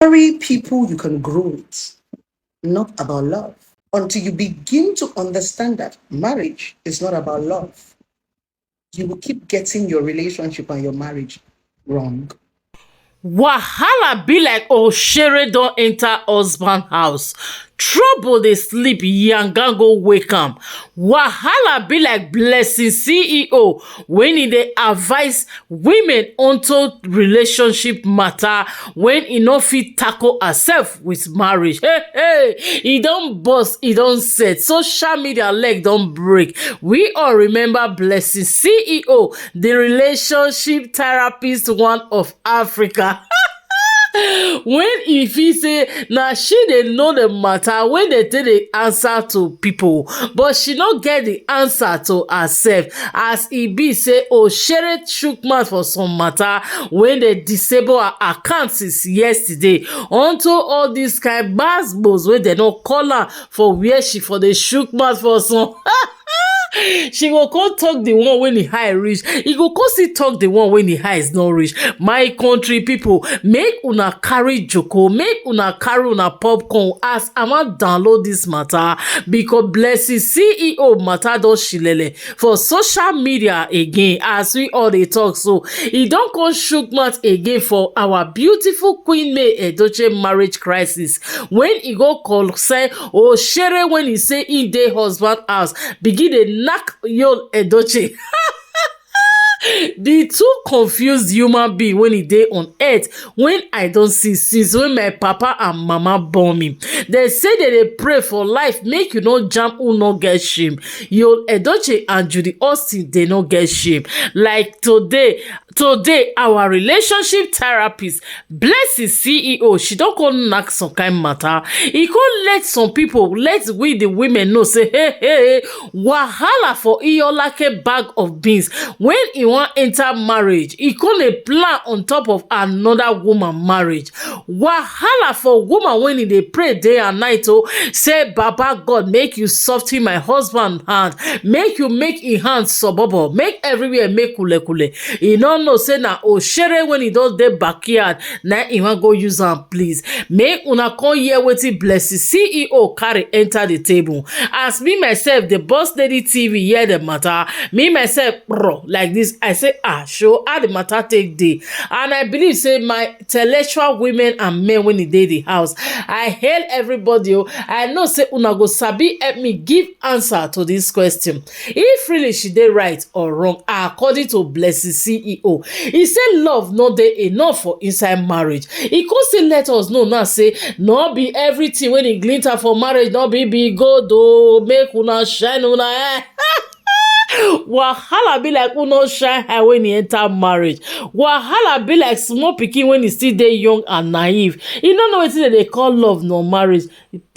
Marry people you can grow with, not about love. Until you begin to understand that marriage is not about love, you will keep getting your relationship and your marriage wrong. Wahala be like Oshere don enter husband house. Trouble dey sleep, yanga go wake am. Wahala be like Blessing CEO when e dey advise women onto relationship matter when e no fit tackle herself with marriage. Hey, e don burst, e don set. Social media leg don break. We all remember Blessing CEO, the relationship therapist one of Africa. When e feel say na she dey know the matter wey dey take dey answer to people, but she no get the answer to herself, as e be say Oshere chook mouth for some matter when dey disable her account since yesterday unto all dis kind gbasgbos wey dem no call am for where she for dey chook mouth for some. She go come talk the one when the eye reach, e go come still talk the one when the eyes no reach. My country people, make una carry joko, make una carry una popcorn as I wan download this matter, because Blessing CEO matter don shilele for social media again. As we all dey talk, so e don come shook mouth again for our beautiful Queen May Edochie marriage crisis when e go call say Oshere when e say e dey husband house begin dey knack your Edochie. The two confused human being when e dey on earth when I don see since when my papa and mama born me. They say that they pray for life make you no jam who no get shame. Your Edochie and Judy Austin they no get shame. Like today our relationship therapist Blessing CEO, she don come knack some kind matter. E come let some people, let we the women know say hey wahala for Iyolake bag of beans when e wan enter marriage. E come dey plan on top of another woman marriage. Wahala for woman when e dey pray day and night say Baba God make you soften my husband hand, make you make e hand sobobo, make everywhere make kule kule. E no know say na Oshere when e don dey backyard na e wan go use am please. Make una come hear wetin Blessing CEO carry enter the table. As me myself the boss lady TV hear the matter, me myself like this, I say show how the matter take dey, and I believe say my intellectual women and men when e dey the house, I hail everybody. I know say una go sabi help me give answer to this question, if really she dey right or wrong according to Blessing CEO. He say love no dey enough for inside marriage. He could still let us know now say no be everything when e glitter for marriage no be gold make una shine una wahala be like uno shine eye when e enter marriage. Wahala be like small pikin when e still dey young and naive. You no know wetin dem dey call love no marriage.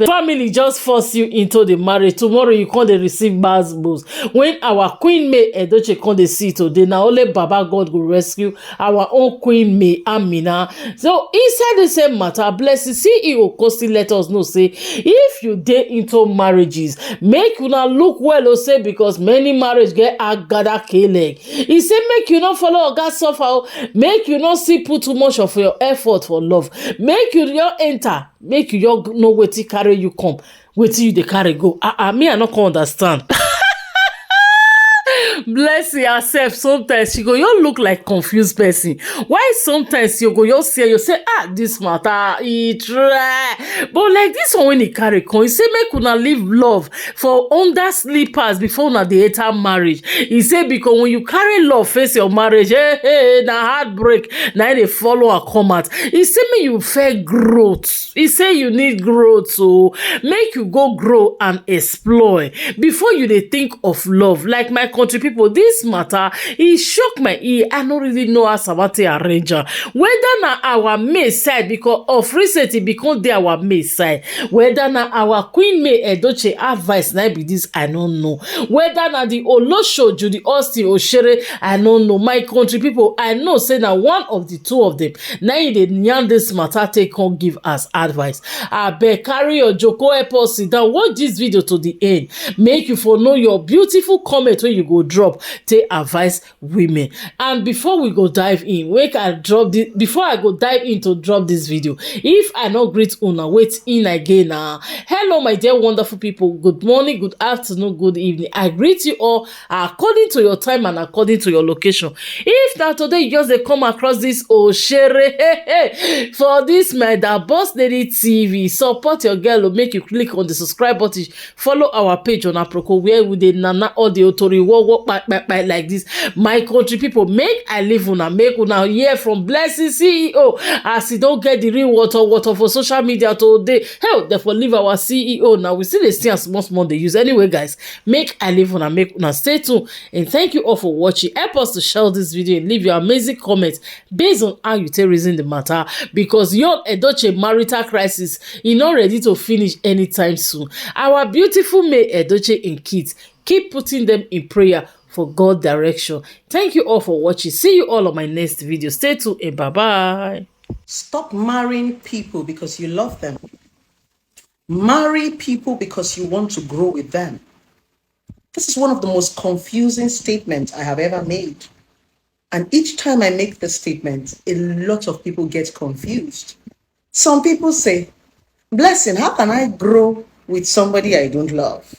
Family just force you into the marriage, tomorrow you come dey receive gbasgbos. When our Queen May Edochie come dey see today, na only Baba God go rescue our own Queen May Amina. So inside the same matter, Blessing CEO come still let us know say if you dey into marriages, make una look well say because many marriage get agada k-leg. He say make you not follow oga suffer, make you not see put too much of your effort for love, make you your enter, make you your know wetin carry you come, wetin you dey carry go. Me I no come understand. Blessing herself sometimes she go you look like confused person. Why sometimes you go you see you say this matter e try, but like this one when he carry come, he say make una live love for under slippers before una dey enter marriage. He say because when you carry love face your marriage, na heartbreak na dey follow her come out. He say make you fair growth. He say you need growth, so make you go grow and explore before you dey think of love. Like my country people, this matter e shock my ear. I no really know how Sabate arrange am, whether na our May side because of recent e become dey our May side, whether na our Queen May Edochie advice na be this I no know, whether na the Olosho Judy Austin Oshere I no know. My country people, I know say na one of the two of them na e dey yarn this matter take come give us advice. Abeg carry your joko help us sit down watch this video to the end, make you for know your beautiful comment wey you go drop drop take advise women. And before we go dive in, before I go dive in to drop this video, if I no greet una, wait in again. Hello my dear wonderful people, good morning, good afternoon, good evening. I greet you all according to your time and according to your location. If na today you just dey come across this oshere for this my that boss lady TV, support your girl, make you click on the subscribe button, follow our page on aproko where we dey nana all the otori work like this. My country people, make I leave una, make una hear from Blessingceo as he don't get the real water for social media today. Hell, therefore leave our CEO now. We still dey see as small they use. Anyway guys, make I leave una, make una stay tuned, and thank you all for watching. Help us to share this video and leave your amazing comments based on how you take reason the matter, because your Edochie marital crisis is not ready to finish anytime soon. Our beautiful May Edochie and kids, keep putting them in prayer for God direction. Thank you all for watching. See you all on my next video. Stay tuned and bye bye. Stop marrying people because you love them. Marry people because you want to grow with them. This is one of the most confusing statements I have ever made. And each time I make this statement, a lot of people get confused. Some people say, Blessing, how can I grow with somebody I don't love?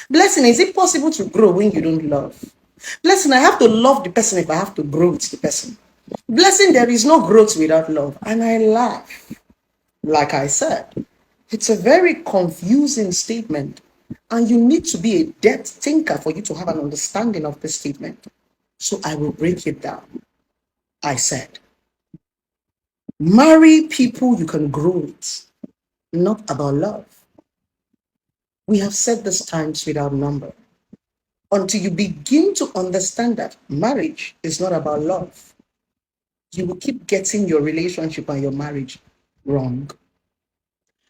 Blessing, is it possible to grow when you don't love? Blessing, I have to love the person if I have to grow with the person. Blessing, there is no growth without love. And I laugh. Like I said, it's a very confusing statement. And you need to be a depth thinker for you to have an understanding of this statement. So I will break it down. I said, marry people you can grow with, not about love. We have said this times without number. Until you begin to understand that marriage is not about love, you will keep getting your relationship and your marriage wrong.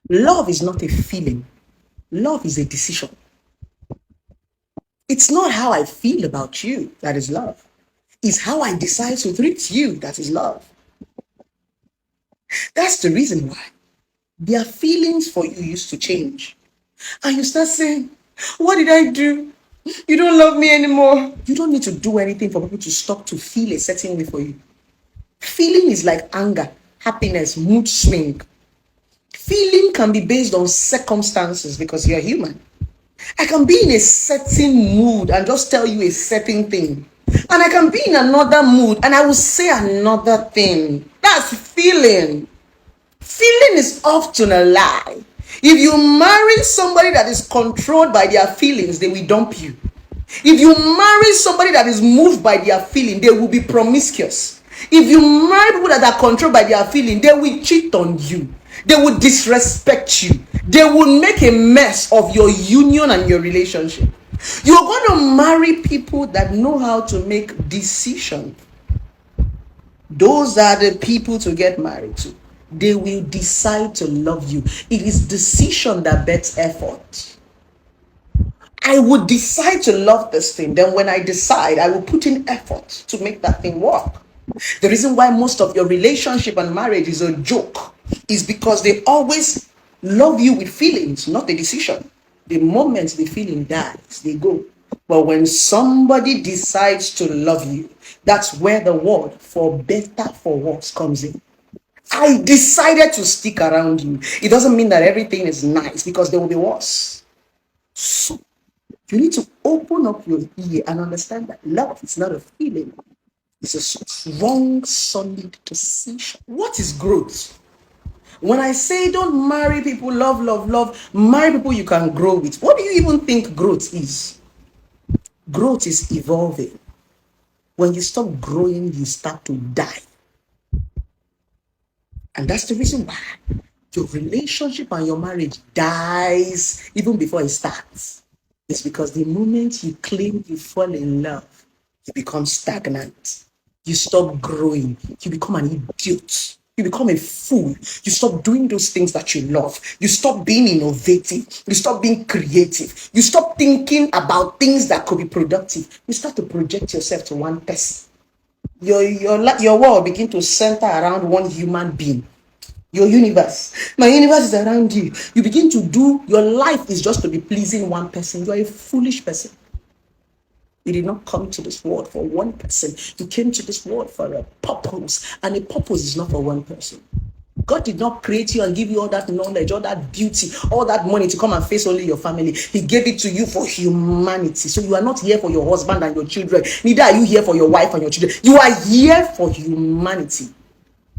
Love is not a feeling. Love is a decision. It's not how I feel about you that is love. It's how I decide to treat you that is love. That's the reason why their feelings for you used to change. And you start saying, what did I do? You don't love me anymore. You don't need to do anything for people to stop to feel a certain way for you. Feeling is like anger, happiness, mood swing. Feeling can be based on circumstances because you're human. I can be in a certain mood and just tell you a certain thing. And I can be in another mood and I will say another thing. That's feeling. Feeling is often a lie. If you marry somebody that is controlled by their feelings, they will dump you. If you marry somebody that is moved by their feeling, they will be promiscuous. If you marry people that are controlled by their feeling, they will cheat on you. They will disrespect you. They will make a mess of your union and your relationship. You're going to marry people that know how to make decisions. Those are the people to get married to. They will decide to love you. It is decision that bets effort. I would decide to love this thing. Then when I decide, I will put in effort to make that thing work. The reason why most of your relationship and marriage is a joke is because they always love you with feelings, not a decision. The moment the feeling dies, they go. But when somebody decides to love you, that's where the word for better, for worse comes in. I decided to stick around you. It doesn't mean that everything is nice because there will be worse. So you need to open up your ear and understand that love is not a feeling. It's a strong, solid decision. What is growth? When I say don't marry people, love, marry people you can grow with. What do you even think growth is? Growth is evolving. When you stop growing, you start to die. And that's the reason why your relationship and your marriage dies even before it starts. It's because the moment you claim you fall in love, you become stagnant. You stop growing. You become an idiot. You become a fool. You stop doing those things that you love. You stop being innovative. You stop being creative. You stop thinking about things that could be productive. You start to project yourself to one person. Your world begin to center around one human being. Your universe. My universe is around you. You begin to do, your life is just to be pleasing one person. You are a foolish person. You did not come to this world for one person. You came to this world for a purpose, and a purpose is not for one person. God did not create you and give you all that knowledge, all that beauty, all that money to come and face only your family. He gave it to you for humanity. So you are not here for your husband and your children. Neither are you here for your wife and your children. You are here for humanity.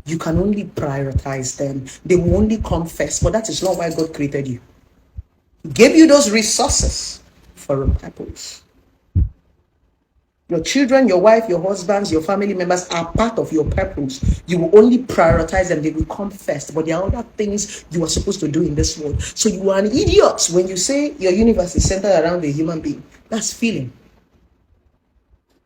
You can only prioritize them. They will only come first. But that is not why God created you. He gave you those resources for a purpose. Your children, your wife, your husbands, your family members are part of your purpose. You will only prioritize them. They will come first. But there are other things you are supposed to do in this world. So you are an idiot when you say your universe is centered around a human being. That's feeling.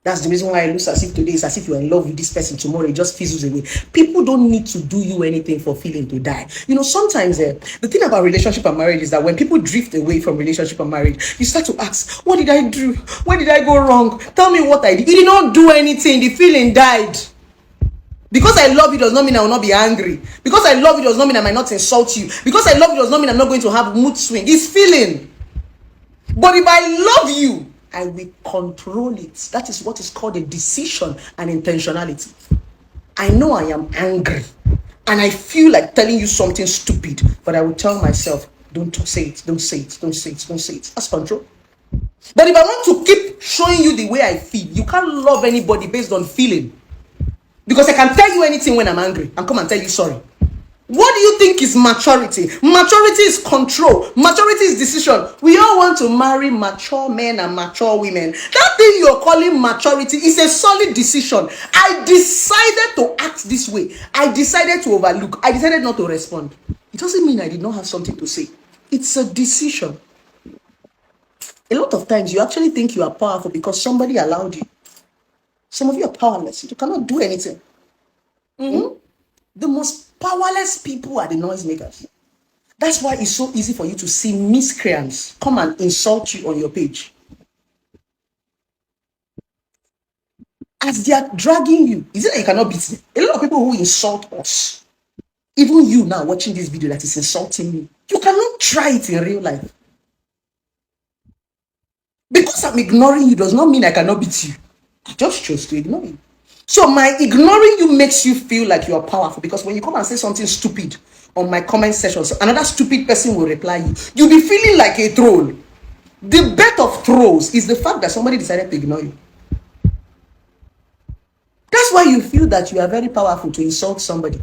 That's the reason why it looks as if today is as if you are in love with this person, tomorrow it just fizzles away. People don't need to do you anything for feeling to die. You know, sometimes the thing about relationship and marriage is that when people drift away from relationship and marriage, you start to ask, what did I do? Where did I go wrong? Tell me what I did. You did not do anything. The feeling died. Because I love you does not mean I will not be angry. Because I love you does not mean I might not insult you. Because I love you does not mean I'm not going to have mood swing. It's feeling. But if I love you, I will control it. That is what is called a decision and intentionality. I know I am angry and I feel like telling you something stupid, but I will tell myself, don't say it, don't say it, don't say it, don't say it. That's control. But if I want to keep showing you the way I feel, you can't love anybody based on feeling. Because I can tell you anything when I'm angry and come and tell you sorry. What do you think is maturity? Maturity is control. Maturity is decision. We all want to marry mature men and mature women. That thing you're calling maturity is a solid decision. I decided to act this way. I decided to overlook. I decided not to respond. It doesn't mean I did not have something to say. It's a decision. A lot of times you actually think you are powerful because somebody allowed you. Some of you are powerless. You cannot do anything. The most powerless people are the noisemakers. That's why it's so easy for you to see miscreants come and insult you on your page. As they are dragging you, is it that you cannot beat them? A lot of people who insult us, even you now watching this video that is insulting me, you cannot try it in real life. Because I'm ignoring you does not mean I cannot beat you. I just chose to ignore you. So my ignoring you makes you feel like you are powerful, because when you come and say something stupid on my comment section, so another stupid person will reply you. You'll be feeling like a troll. The bet of trolls is the fact that somebody decided to ignore you. That's why you feel that you are very powerful to insult somebody.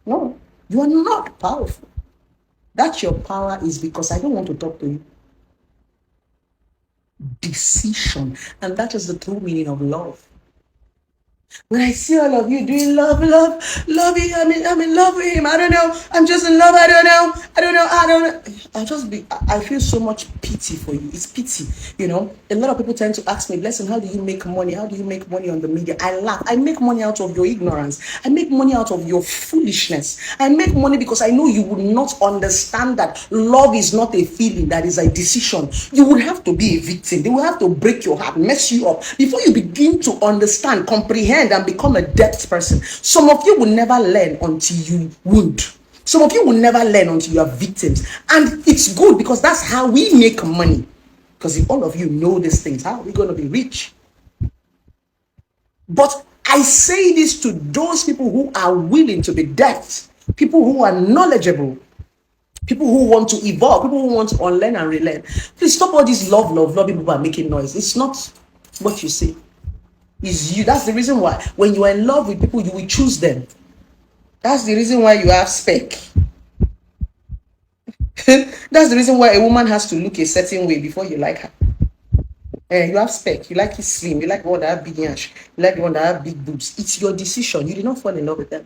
No, you are not powerful. That your power is because I don't want to talk to you. Decision. And that is the true meaning of love. When I see all of you doing love him, I'm in love with him. I don't know. I'm just in love. I don't know. I feel so much pity for you. It's pity. You know, a lot of people tend to ask me, Blessing, how do you make money? How do you make money on the media? I laugh. I make money out of your ignorance. I make money out of your foolishness. I make money because I know you would not understand that love is not a feeling, that is a decision. You would have to be a victim. They will have to break your heart, mess you up before you begin to understand, comprehend, and become a depth person. Some of you will never learn until you wound. Some of you will never learn until you are victims. And it's good because that's how we make money. Because if all of you know these things, how are we going to be rich? But I say this to those people who are willing to be depth, people who are knowledgeable, people who want to evolve, people who want to unlearn and relearn. Please stop all this love people are making noise. It's not what you say. Is you. That's the reason why when you are in love with people, you will choose them. That's the reason why you have spec. That's the reason why a woman has to look a certain way before you like her. You have spec. You like it slim. You like the one that have big yash. You like the one that have big boobs. It's your decision. You did not fall in love with them.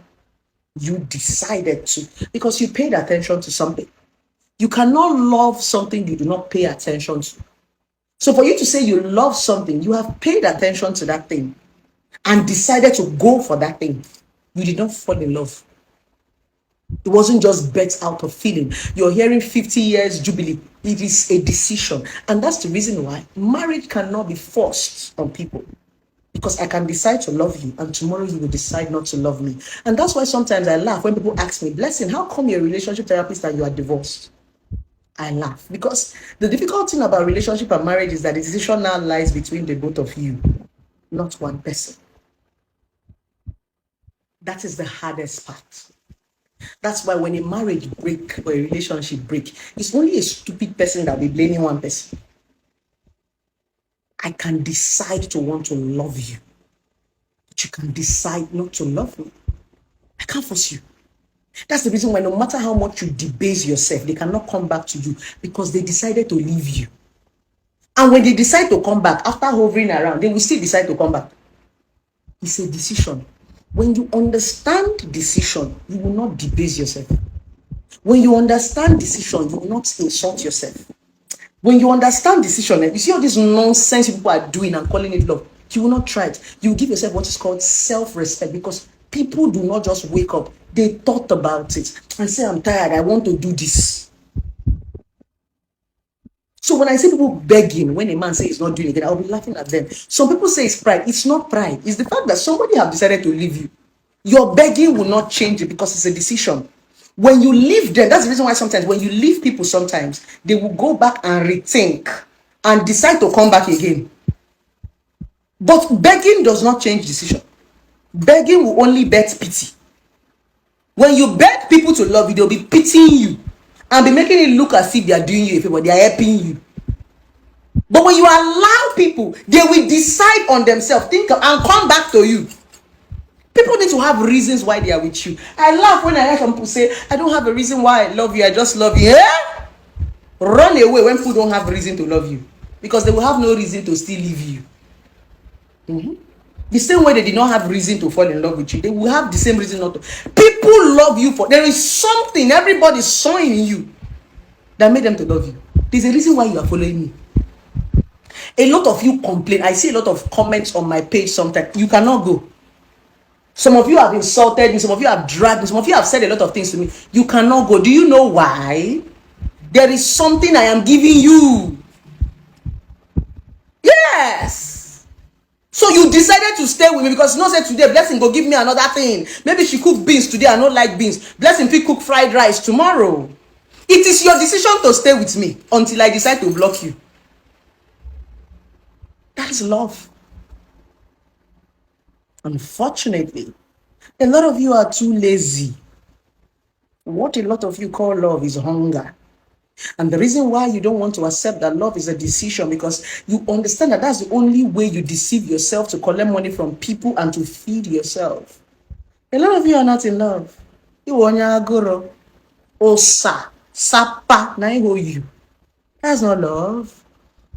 You decided to, because you paid attention to something. You cannot love something you do not pay attention to. So for you to say you love something, you have paid attention to that thing and decided to go for that thing. You did not fall in love. It wasn't just bet out of feeling. You're hearing 50 years jubilee. It is a decision. And that's the reason why marriage cannot be forced on people. Because I can decide to love you and tomorrow you will decide not to love me. And that's why sometimes I laugh when people ask me, Blessing, how come you're a relationship therapist and you are divorced? I laugh because the difficult thing about relationship and marriage is that the decision now lies between the both of you, not one person. That is the hardest part. That's why when a marriage break or a relationship break, it's only a stupid person that will be blaming one person. I can decide to want to love you, but you can decide not to love me. I can't force you. That's the reason why no matter how much you debase yourself, they cannot come back to you because they decided to leave you. And when they decide to come back, after hovering around, they will still decide to come back. It's a decision. When you understand decision, you will not debase yourself. When you understand decision, you will not insult yourself. When you understand decision, you see all this nonsense people are doing and calling it love, you will not try it. You will give yourself what is called self-respect, because people do not just wake up. They thought about it and say, I'm tired, I want to do this. So when I see people begging, when a man says he's not doing it, I'll be laughing at them. Some people say it's pride. It's not pride. It's the fact that somebody have decided to leave you. Your begging will not change it because it's a decision. When you leave them, that's the reason why sometimes when you leave people, sometimes they will go back and rethink and decide to come back again. But begging does not change decision. Begging will only beg pity. When you beg people to love you, they'll be pitying you and be making it look as if they are doing you a favor, they are helping you. But when you allow people, they will decide on themselves, think and come back to you. People need to have reasons why they are with you. I laugh when I hear some people say, I don't have a reason why I love you, I just love you. Eh? Run away when people don't have reason to love you, because they will have no reason to still leave you. The same way they did not have reason to fall in love with you, they will have the same reason not to. People love you for, there is something everybody saw in you that made them to love you. There's a reason why you are following me. A lot of you complain. I see a lot of comments on my page sometimes. You cannot go. Some of you have insulted me. Some of you have dragged me. Some of you have said a lot of things to me. You cannot go. Do you know why? There is something I am giving you. Yes. So you decided to stay with me because no say today Blessing go give me another thing. Maybe she cook beans today. I don't like beans. Blessing fit cook fried rice tomorrow. It is your decision to stay with me until I decide to block you. That is love. Unfortunately, a lot of you are too lazy. What a lot of you call love is hunger. And the reason why you don't want to accept that love is a decision, because you understand that that's the only way you deceive yourself to collect money from people and to feed yourself. A lot of you are not in love. You want your guru. Osa, sapa, na you. That's not love.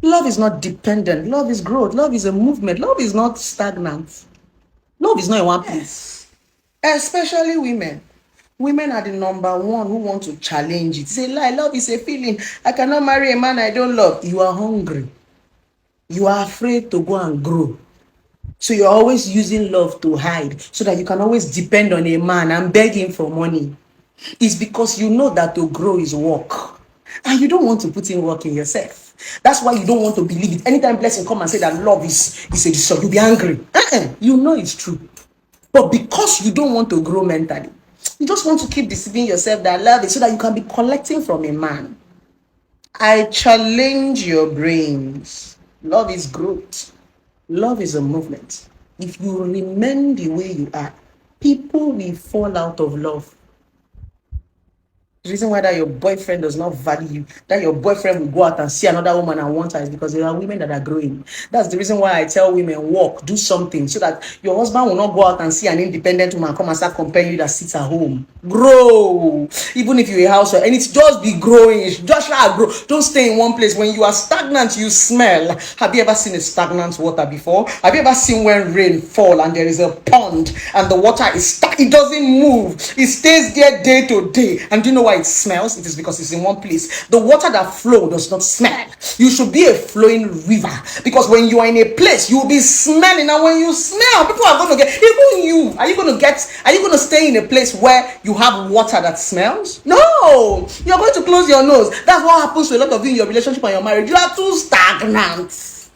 Love is not dependent. Love is growth. Love is a movement. Love is not stagnant. Love is not in one place. Especially women. Women are the number one who want to challenge it. Say, lie, love is a feeling. I cannot marry a man I don't love. You are hungry. You are afraid to go and grow. So you're always using love to hide so that you can always depend on a man and beg him for money. It's because you know that to grow is work. And you don't want to put in work in yourself. That's why you don't want to believe it. Anytime Blessing come and say that love is a decision, you'll be angry. You know it's true. But because you don't want to grow mentally, you just want to keep deceiving yourself that love is so that you can be collecting from a man. I challenge your brains. Love is growth. Love is a movement. If you remain the way you are, people will fall out of love. The reason why that your boyfriend does not value you, that your boyfriend will go out and see another woman and want her, is because there are women that are growing. That's the reason why I tell women, walk, do something, so that your husband will not go out and see an independent woman come and start comparing you that sits at home. Grow. Even if you're a housewife, and it's just be growing. Just grow. Don't stay in one place. When you are stagnant, you smell. Have you ever seen a stagnant water before? Have you ever seen when rain fall and there is a pond and the water is stuck? It doesn't move. It stays there day to day. And do you know why it smells? It is because it's in one place. The water that flows does not smell. You should be a flowing river, because when you are in a place, you will be smelling, and when you smell, people are going to get, even you, are you going to stay in a place where you have water that smells? No, you're going to close your nose. That's what happens to a lot of you in your relationship and your marriage. You are too stagnant.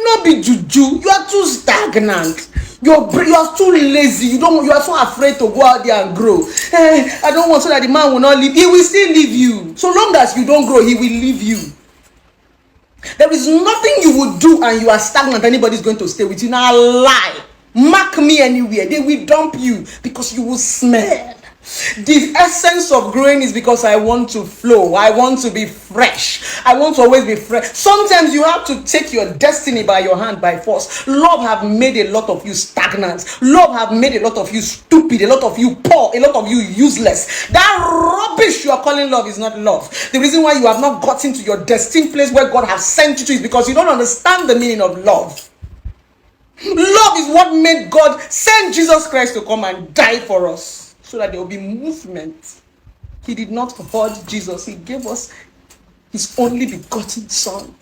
No be juju. You are too stagnant. You are too lazy. You are so afraid to go out there and grow. I don't want so that the man will not leave. He will still leave you. So long as you don't grow, he will leave you. There is nothing you will do and you are stagnant. Anybody's going to stay with you. Now lie. Mark me anywhere. They will dump you because you will smell. The essence of growing is because I want to flow. I want to be fresh. I want to always be fresh. Sometimes you have to take your destiny by your hand by force. Love have made a lot of you stagnant. Love have made a lot of you stupid. A lot of you poor. A lot of you useless. That rubbish you are calling love is not love. The reason why you have not gotten to your destined place where God has sent you to is because you don't understand the meaning of love. Love is what made God send Jesus Christ to come and die for us, so that there will be movement. He did not hoard Jesus. He gave us his only begotten son.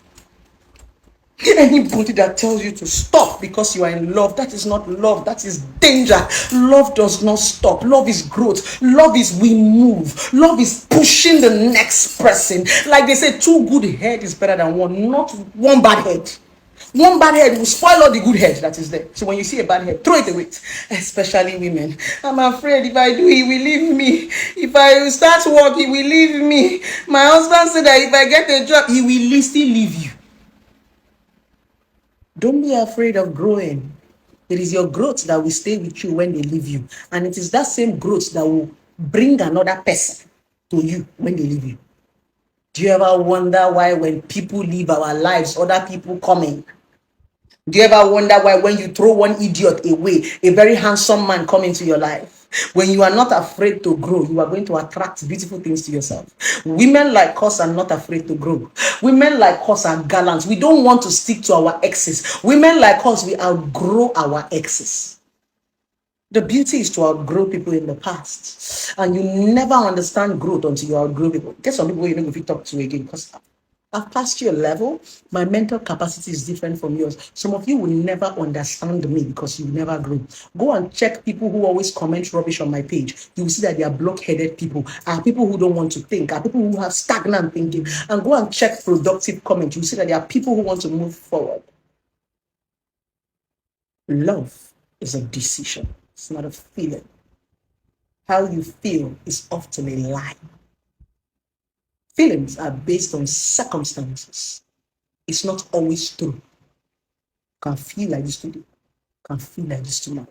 Anybody that tells you to stop because you are in love, that is not love. That is danger. Love does not stop. Love is growth. Love is we move. Love is pushing the next person. Like they say, 2 good head is better than one, not one bad head. One bad head will spoil all the good head that is there. So when you see a bad head, throw it away. Especially women. I'm afraid if I do, he will leave me. If I start work, he will leave me. My husband said that if I get a job, he will still leave you. Don't be afraid of growing. It is your growth that will stay with you when they leave you. And it is that same growth that will bring another person to you when they leave you. Do you ever wonder why when people leave our lives, other people come in? Do you ever wonder why when you throw one idiot away, a very handsome man come into your life? When you are not afraid to grow, you are going to attract beautiful things to yourself. Women like us are not afraid to grow. Women like us are gallant. We don't want to stick to our exes. Women like us, we outgrow our exes. The beauty is to outgrow people in the past. And you never understand growth until you outgrow people. Get some people you know if you talk to again, because I've passed your level. My mental capacity is different from yours. Some of you will never understand me because you never grew. Go and check people who always comment rubbish on my page. You will see that they are block-headed people, are people who don't want to think, are people who have stagnant thinking. And go and check productive comments. You will see that there are people who want to move forward. Love is a decision. It's not a feeling. How you feel is often a lie. Feelings are based on circumstances. It's not always true. You can feel like this today. You can feel like this tomorrow.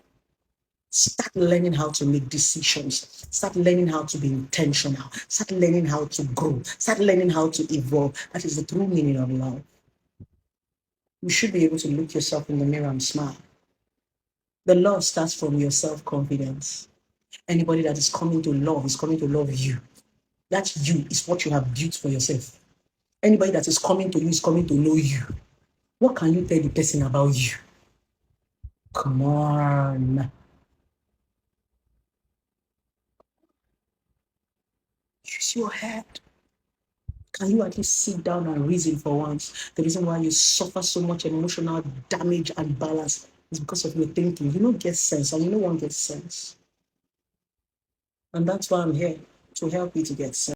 Start learning how to make decisions. Start learning how to be intentional. Start learning how to grow. Start learning how to evolve. That is the true meaning of love. You should be able to look yourself in the mirror and smile. The love starts from your self-confidence. Anybody that is coming to love you. That you is what you have built for yourself. Anybody that is coming to you is coming to know you. What can you tell the person about you? Come on. Use your head. Can you at least sit down and reason for once? The reason why you suffer so much emotional damage and balance is because of your thinking. You don't get sense, and you don't want to get sense. And that's why I'm here, to help you to get sense.